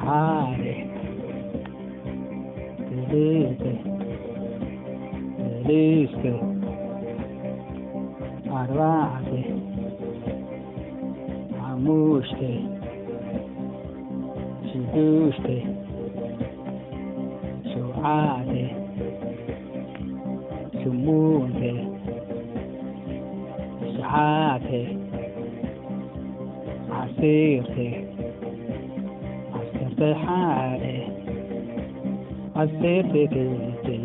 حالي تليتي تليستي أربعتي عموشتي شدوشتي شوعاتي شمونتي شحاتي عصيرتي عصيرتي حالي عصيرتي قلتي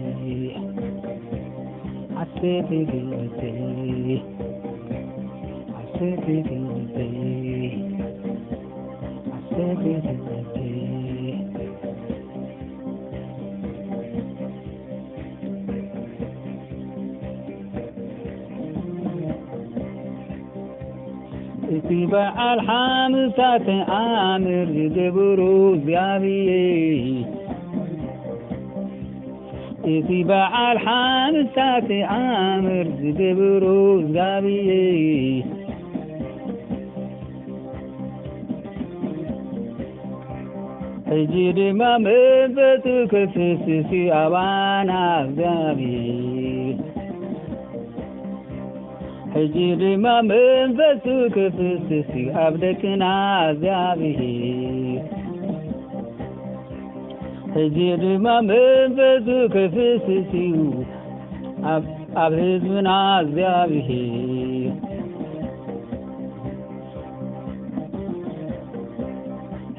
عصيرتي قلتي عصيرتي قلتي عصيرتي قلتي اتباع الحامسات آمر دبروز يابي اتباع الحامسات آمر دبروز يابي اجد ما مبتك في أبانا زابي اجد ما مبتك في أبدكنا زابي اجد ما مبتك في أبدكنا زابي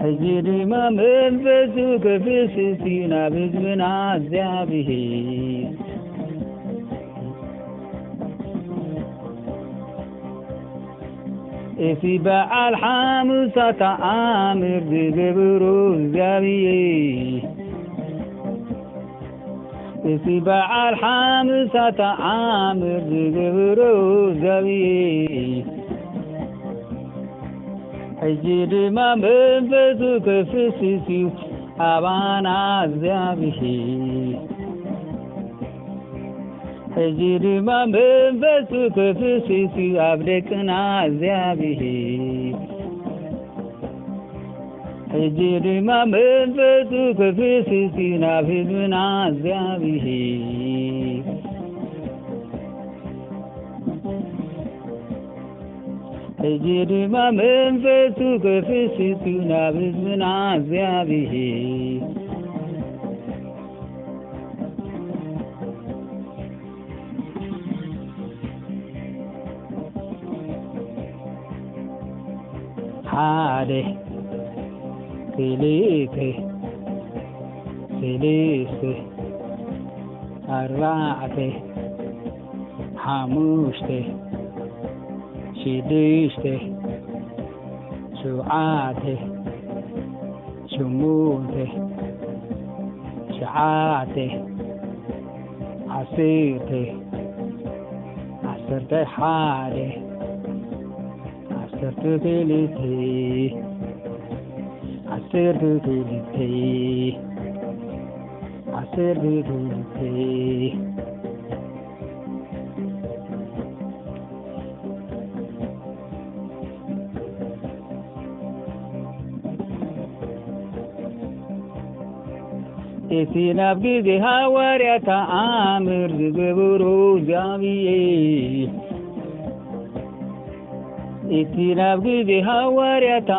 اجد ما مبتك في أبدكنا زابي اتباع الحامسة آمر ببروز زابي اتباع الحامسة آمر ببروز زابي اجد ما مبتك في أبانا زابي اجد ما مبتك في أبدكنا زابه اجد ما مبتك في نافذنا زابه اجد ما مبتك في نافذنا زابه حالي تليتي تليستي أربعتي حموشتي شديشتي شوعاتي شمونتي شعاتي عصيرتي عصيرتي حالي عصيرتي قلتي عصيرتي قلتي عصيرتي قلتي اتنا بجدي هوارية آمر ببروز زابي اتنا بجدي هوارية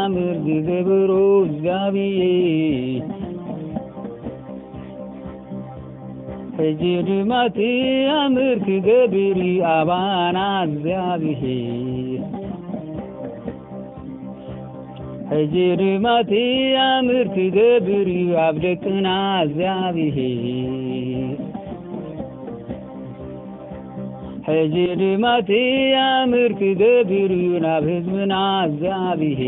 آمر ببروز زابي اجد ما تأمر كجبري أبانا زابي اجد ما تأمر كجبري أبدكنا زابه اجد ما تأمر كجبري نبذنا زابه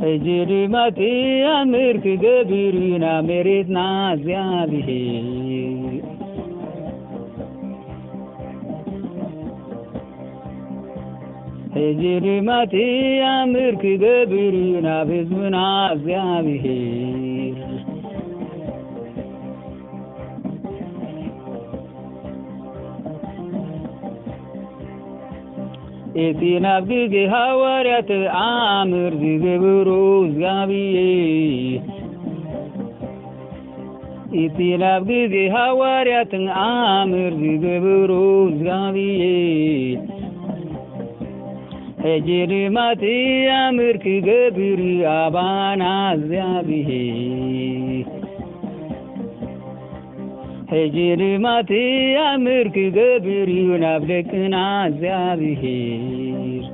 اجد ما تأمر كجبري نمرتنا زابه اجد ما تأمر كجبري نبذنا زابه ኢቲናብ ጊዜ ሐዋርያት አምር ዝገብሩ እግዚአብሔር ኢቲናብ ጊዜ ሐዋርያት አምር ዝገብሩ እግዚአብሔር ሄጅርማት አምር ክገብር አባና እግዚአብሔር ሄጅርማት አምር ክገብር ናብደቅና እግዚአብሔር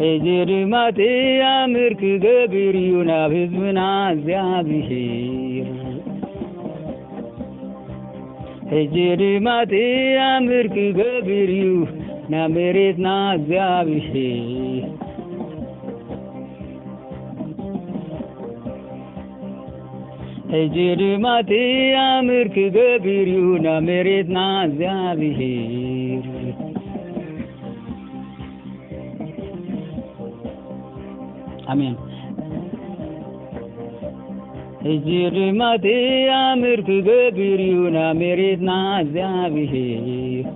ሄጅርማት አምር ክገብር ናብ ህዝብና እግዚአብሔር ሄጅርማት አምር ክገብር ናብ መሬትና እግዚአብሔር ሄጅርማት አምር ክገብር ናብ መሬትና እግዚአብሔር አሜን ሄጅርማት አምር ክገብር ናብ መሬትና እግዚአብሔር